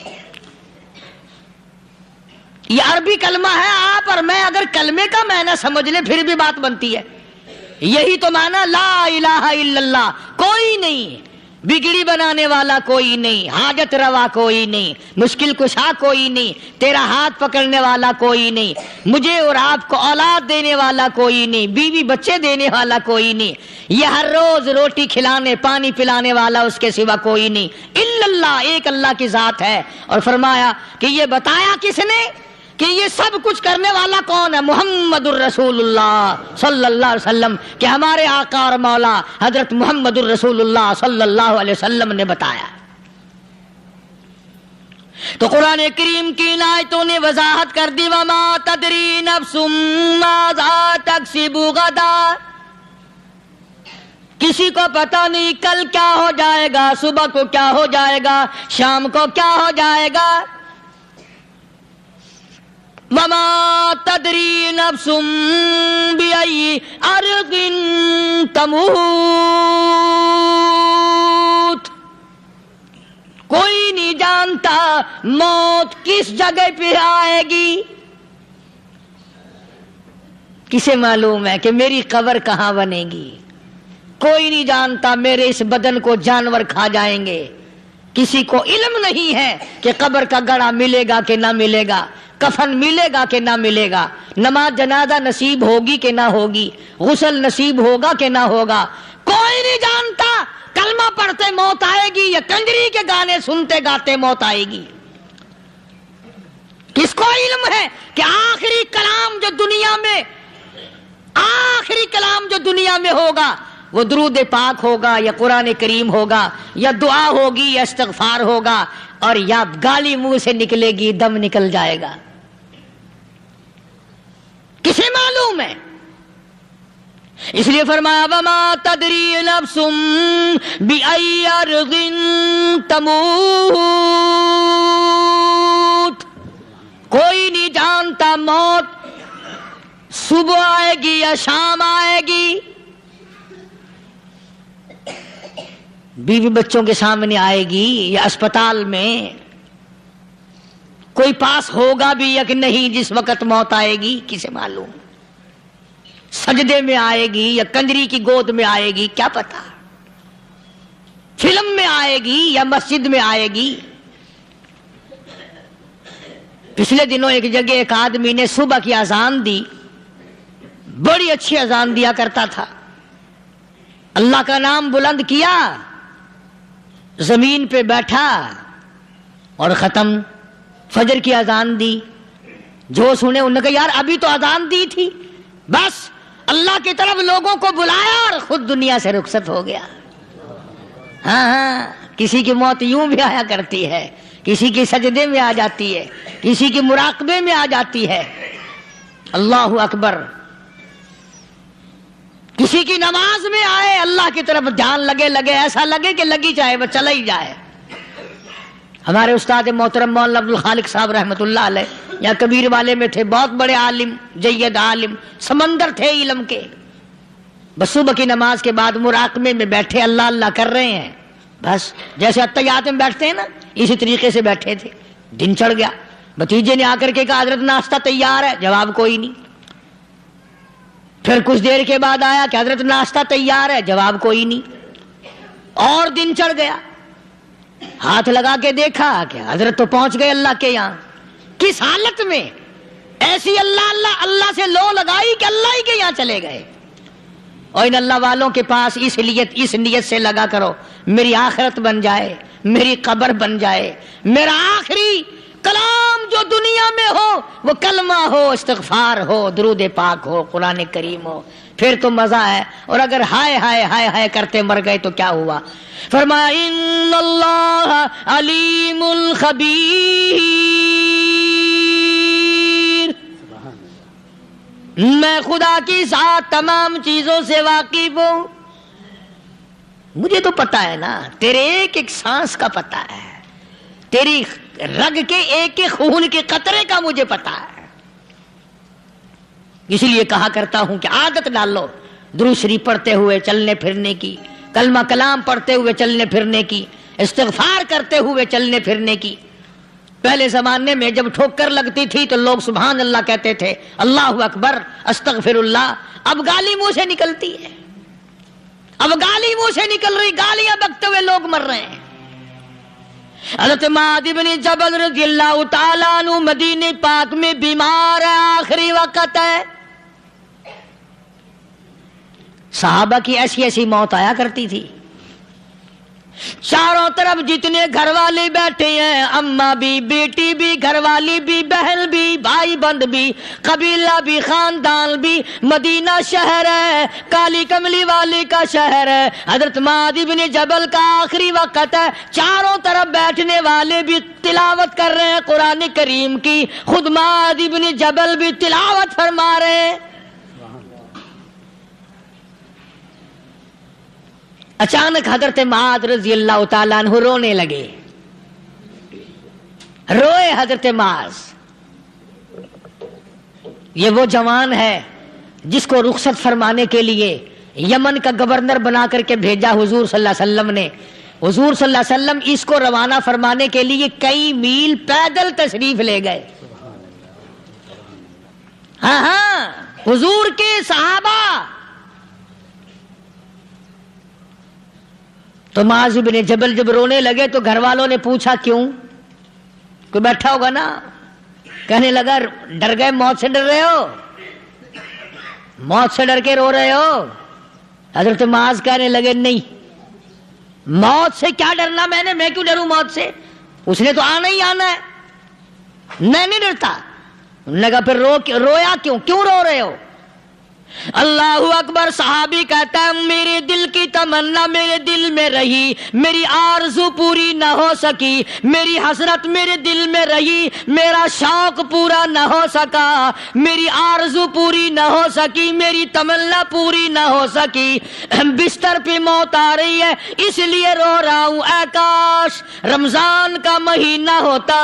یہ عربی کلمہ ہے، آپ اور میں اگر کلمے کا معنی سمجھ لیں پھر بھی بات بنتی ہے۔ یہی تو معنی لا الہ الا اللہ، کوئی نہیں بگڑی بنانے والا، کوئی نہیں حاجت روا، کوئی نہیں مشکل کشا، کوئی نہیں تیرا ہاتھ پکڑنے والا، کوئی نہیں مجھے اور آپ کو اولاد دینے والا، کوئی نہیں بیوی بچے دینے والا، کوئی نہیں یہ ہر روز روٹی کھلانے پانی پلانے والا اس کے سوا کوئی نہیں الا اللہ، ایک اللہ کی ذات ہے۔ اور فرمایا کہ یہ بتایا کس نے کہ یہ سب کچھ کرنے والا کون ہے؟ محمد الرسول اللہ صلی اللہ علیہ وسلم، کہ ہمارے آقا اور مولا حضرت محمد الرسول اللہ صلی اللہ علیہ وسلم نے بتایا۔ تو قرآن کریم کی ان آیتوں نے وضاحت کر دی وما تدری نفس ماذا تکسب غدا، کسی کو پتا نہیں کل کیا ہو جائے گا، صبح کو کیا ہو جائے گا، شام کو کیا ہو جائے گا. وما تدری نفس بأي أرض تموت. کوئی نہیں جانتا موت کس جگہ پہ آئے گی. کسے معلوم ہے کہ میری قبر کہاں بنے گی؟ کوئی نہیں جانتا میرے اس بدن کو جانور کھا جائیں گے. کسی کو علم نہیں ہے کہ قبر کا گڑھا ملے گا کہ نہ ملے گا، کفن ملے گا کہ نہ ملے گا، نماز جنازہ نصیب ہوگی کہ نہ ہوگی، غسل نصیب ہوگا کہ نہ ہوگا. کوئی نہیں جانتا کلمہ پڑھتے موت آئے گی یا کنجری کے گانے سنتے گاتے موت آئے گی. کس کو علم ہے کہ آخری کلام جو دنیا میں ہوگا وہ درود پاک ہوگا یا قرآن کریم ہوگا یا دعا ہوگی یا استغفار ہوگا، اور یا گالی منہ سے نکلے گی، دم نکل جائے گا. کسے معلوم ہے؟ اس لیے فرمایا وما تدری نفس بأي أرض تموت. کوئی نہیں جانتا موت صبح آئے گی یا شام آئے گی، بیوی بچوں کے سامنے آئے گی یا اسپتال میں، کوئی پاس ہوگا بھی یا کہ نہیں جس وقت موت آئے گی کسے معلوم. سجدے میں آئے گی یا کنجری کی گود میں آئے گی کیا پتا، فلم میں آئے گی یا مسجد میں آئے گی. پچھلے دنوں ایک جگہ ایک آدمی نے صبح کی اذان دی، بڑی اچھی اذان دیا کرتا تھا، اللہ کا نام بلند کیا، زمین پہ بیٹھا اور ختم. فجر کی اذان دی، جو سنے انہوں نے کہا یار ابھی تو اذان دی تھی، بس اللہ کی طرف لوگوں کو بلایا اور خود دنیا سے رخصت ہو گیا. ہاں کسی کی موت یوں بھی آیا کرتی ہے، کسی کی سجدے میں آ جاتی ہے، کسی کی مراقبے میں آ جاتی ہے. اللہ اکبر. کسی کی نماز میں آئے، اللہ کی طرف دھیان لگے ایسا لگے کہ لگی جائے وہ چلا ہی جائے. ہمارے استاد محترم مولانا عبد الخالق صاحب رحمۃ اللہ علیہ یا کبیر والے میں تھے، بہت بڑے عالم، جید عالم، سمندر تھے علم کے. بس صبح کی نماز کے بعد مراقبے میں بیٹھے اللہ اللہ کر رہے ہیں، بس جیسے اتحیات میں بیٹھتے ہیں نا اسی طریقے سے بیٹھے تھے. دن چڑھ گیا، بھتیجے نے آ کر کے کہا حضرت ناشتہ تیار ہے، جواب کوئی نہیں. پھر کچھ دیر کے بعد آیا کہ حضرت ناشتہ تیار ہے، جواب کوئی نہیں. اور دن چڑھ گیا، ہاتھ لگا کے دیکھا کہ حضرت تو پہنچ گئے اللہ کے یہاں. کس حالت میں؟ ایسی اللہ اللہ اللہ سے لو لگائی کہ اللہ ہی کے یہاں چلے گئے. اور ان اللہ والوں کے پاس اس نیت سے لگا کرو میری آخرت بن جائے، میری قبر بن جائے، میرا آخری کلام جو دنیا میں ہو وہ کلمہ ہو، استغفار ہو، درود پاک ہو، قرآن کریم ہو، پھر تو مزہ ہے. اور اگر ہائے ہائے ہائے ہائے کرتے مر گئے تو کیا ہوا؟ فرمایا ان اللہ علیم خبیر، میں خدا کی ذات تمام چیزوں سے واقف ہوں. مجھے تو پتا ہے نا، تیرے ایک ایک سانس کا پتا ہے، تیری رگ کے ایک ایک خون کے قطرے کا مجھے پتا ہے. اسی لیے کہا کرتا ہوں کہ عادت ڈالو درود شریف پڑھتے ہوئے چلنے پھرنے کی، کلمہ کلام پڑھتے ہوئے چلنے پھرنے کی، استغفار کرتے ہوئے چلنے پھرنے کی. پہلے زمانے میں جب ٹھوکر لگتی تھی تو لوگ سبحان اللہ کہتے تھے، اللہ اکبر، استغفر اللہ. اب گالی منہ سے نکلتی ہے، اب گالی منہ سے نکل رہی، گالیاں بکتے ہوئے لوگ مر رہے ہیں. حضرت معاذ بن جبل رضی اللہ تعالیٰ عنہ مدینے پاک میں بیمار ہے، آخری وقت ہے. صحابہ کی ایسی ایسی موت آیا کرتی تھی. چاروں طرف جتنے گھر والے بیٹھے ہیں، اماں بھی، بیٹی بھی، گھر والی بھی، بہن بھی، بھائی بند بھی، قبیلہ بھی، خاندان بھی. مدینہ شہر ہے، کالی کملی والے کا شہر ہے. حضرت معاذ بن جبل کا آخری وقت ہے. چاروں طرف بیٹھنے والے بھی تلاوت کر رہے ہیں قرآن کریم کی، خود معاذ بن جبل بھی تلاوت فرما رہے ہیں. اچانک حضرت معاذ رضی اللہ تعالیٰ عنہ رونے لگے. روئے حضرت معاذ. یہ وہ جوان ہے جس کو رخصت فرمانے کے لیے یمن کا گورنر بنا کر کے بھیجا حضور صلی اللہ علیہ وسلم نے. حضور صلی اللہ علیہ وسلم اس کو روانہ فرمانے کے لیے کئی میل پیدل تشریف لے گئے. ہاں حضور کے صحابہ. تو معاذ بن جبل جب رونے لگے تو گھر والوں نے پوچھا کیوں؟ کوئی بیٹھا ہوگا نا. کہنے لگا ڈر گئے؟ موت سے ڈر رہے ہو؟ موت سے ڈر کے رو رہے ہو؟ حضرت معاذ کہنے لگے نہیں، موت سے کیا ڈرنا، میں کیوں ڈروں موت سے، اس نے تو آنا ہی آنا ہے، میں نہیں ڈرتا. انہوں نے کہا پھر رویا کیوں رو رہے ہو؟ اللہ اکبر. صحابی کہتا ہے میرے دل کی تمنا میرے دل میں رہی، میری آرزو پوری نہ ہو سکی، میری حسرت میرے دل میں رہی، میرا شوق پورا نہ ہو سکا، میری آرزو پوری نہ ہو سکی، میری تمنا پوری نہ ہو سکی. بستر پہ موت آ رہی ہے اس لیے رو رہا ہوں. اے کاش رمضان کا مہینہ ہوتا،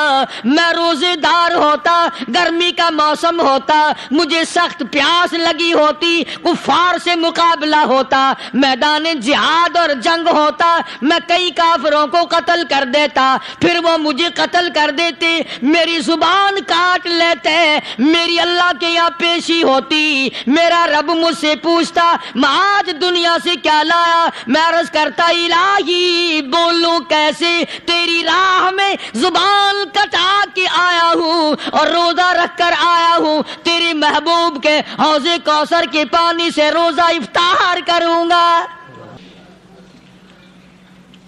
میں روزے دار ہوتا، گرمی کا موسم ہوتا، مجھے سخت پیاس لگی ہوتی، کفار سے مقابلہ ہوتا، میدان جہاد اور جنگ ہوتا، میں کئی کافروں کو قتل کر دیتا، پھر وہ مجھے قتل کر دیتے، میری زبان کاٹ لیتے، میری اللہ کے یہاں پیشی ہوتی، میرا رب مجھ سے پوچھتا معاذ دنیا سے کیا لایا؟ میں عرض کرتا الہی بولوں کیسے، تیری راہ میں زبان کٹا کے آیا ہوں اور روزہ رکھ کر آیا ہوں، تیرے محبوب کے حوض کوثر کے پانی سے روزہ افطار کروں گا.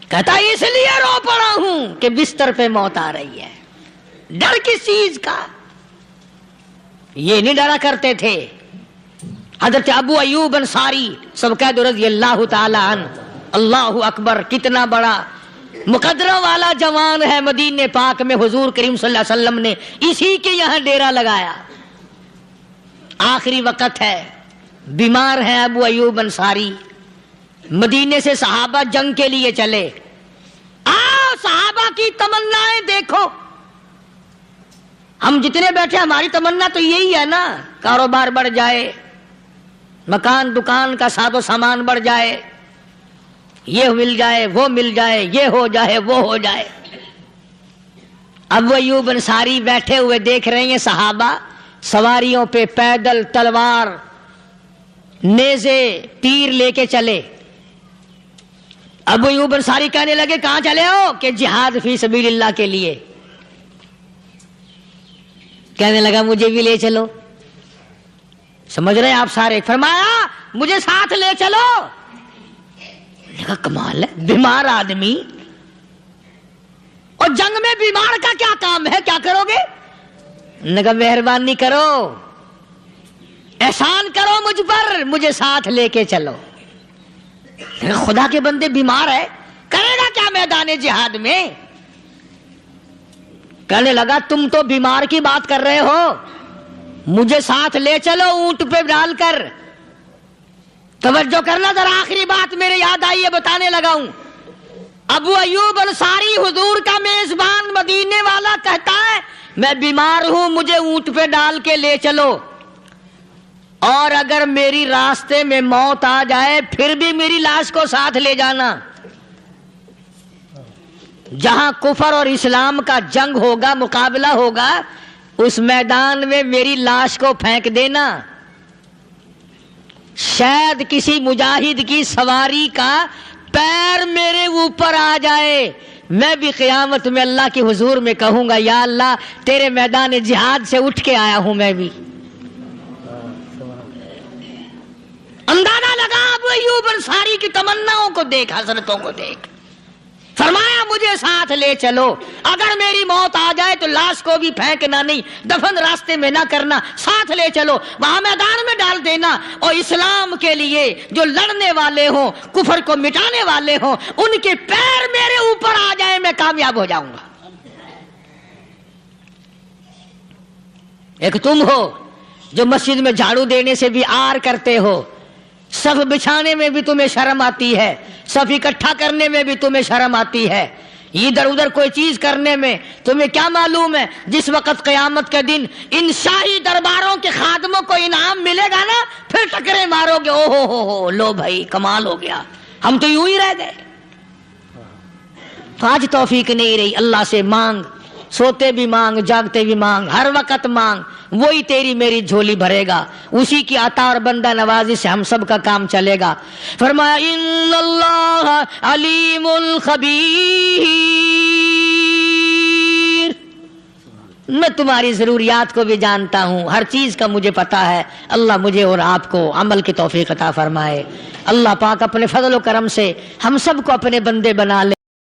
کہتا اس لیے رو پڑا ہوں کہ بستر پہ موت آ رہی ہے. ڈر کس چیز کا؟ یہ نہیں ڈرا کرتے تھے. حضرت ابو ایوب انصاری سب قید رضی اللہ تعالی عنہ. اللہ اکبر، کتنا بڑا مقدرہ والا جوان ہے. مدینے پاک میں حضور کریم صلی اللہ علیہ وسلم نے اسی کے یہاں ڈیرا لگایا. آخری وقت ہے، بیمار ہیں ابو ایوب انصاری. مدینے سے صحابہ جنگ کے لیے چلے. آؤ صحابہ کی تمنائیں دیکھو. ہم جتنے بیٹھے ہماری تمنا تو یہی ہے نا، کاروبار بڑھ جائے، مکان دکان کا ساز و سامان بڑھ جائے، یہ مل جائے وہ مل جائے، یہ ہو جائے وہ ہو جائے. ابو ایوب انصاری بیٹھے ہوئے دیکھ رہے ہیں صحابہ سواریوں پہ پیدل تلوار نیزے تیر لے کے چلے. ابو ایوب انصاری کہنے لگے کہاں چلے ہو؟ کہ جہاد فی سبیل اللہ کے لیے. کہنے لگا مجھے بھی لے چلو. سمجھ رہے ہیں آپ سارے؟ فرمایا مجھے ساتھ لے چلو. کہا کمال ہے، بیمار آدمی اور جنگ میں بیمار کا کیا کام ہے، کیا کرو گے؟ نے کہا مہربانی کرو، احسان کرو مجھ پر، مجھے ساتھ لے کے چلو. خدا کے بندے بیمار ہے، کرے گا کیا میدان جہاد میں؟ کہنے لگا تم تو بیمار کی بات کر رہے ہو، مجھے ساتھ لے چلو اونٹ پہ ڈال کر. توجہ کرنا ذرا، آخری بات میرے یاد آئی ہے بتانے لگا ہوں. ابو ایوب انصاری حضور کا میزبان مدینے والا کہتا ہے میں بیمار ہوں، مجھے اونٹ پہ ڈال کے لے چلو، اور اگر میری راستے میں موت آ جائے پھر بھی میری لاش کو ساتھ لے جانا. جہاں کفر اور اسلام کا جنگ ہوگا، مقابلہ ہوگا، اس میدان میں میری لاش کو پھینک دینا. شاید کسی مجاہد کی سواری کا پیر میرے اوپر آ جائے، میں بھی قیامت میں اللہ کے حضور میں کہوں گا یا اللہ تیرے میدان جہاد سے اٹھ کے آیا ہوں میں بھی. اندازہ لگا ابو ایوب انصاری کی تمناؤں کو دیکھ، حسرتوں کو دیکھ. فرمایا مجھے ساتھ لے چلو، اگر میری موت آ جائے تو لاش کو بھی پھینکنا نہیں، دفن راستے میں نہ کرنا، ساتھ لے چلو، وہاں میدان میں ڈال دینا، اور اسلام کے لیے جو لڑنے والے ہوں، کفر کو مٹانے والے ہوں، ان کے پیر میرے اوپر آ جائیں، میں کامیاب ہو جاؤں گا. ایک تم ہو جو مسجد میں جھاڑو دینے سے بھی آر کرتے ہو، صف بچھانے میں بھی تمہیں شرم آتی ہے، صف اکٹھا کرنے میں بھی تمہیں شرم آتی ہے، ادھر ادھر کوئی چیز کرنے میں تمہیں کیا معلوم ہے جس وقت قیامت کے دن ان شاہی درباروں کے خادموں کو انعام ملے گا نا، پھر ٹکرے مارو گے، او ہو لو بھائی کمال ہو گیا، ہم تو یوں ہی رہ گئے۔ تو آج توفیق نہیں رہی، اللہ سے مانگ، سوتے بھی مانگ، جاگتے بھی مانگ، ہر وقت مانگ، وہی تیری میری جھولی بھرے گا، اسی کی عطا اور بندہ نوازی سے ہم سب کا کام چلے گا۔ فرمایا ان اللہ علیم خبیر، میں تمہاری ضروریات کو بھی جانتا ہوں، ہر چیز کا مجھے پتا ہے۔ اللہ مجھے اور آپ کو عمل کی توفیق عطا فرمائے۔ اللہ پاک اپنے فضل و کرم سے ہم سب کو اپنے بندے بنا لے۔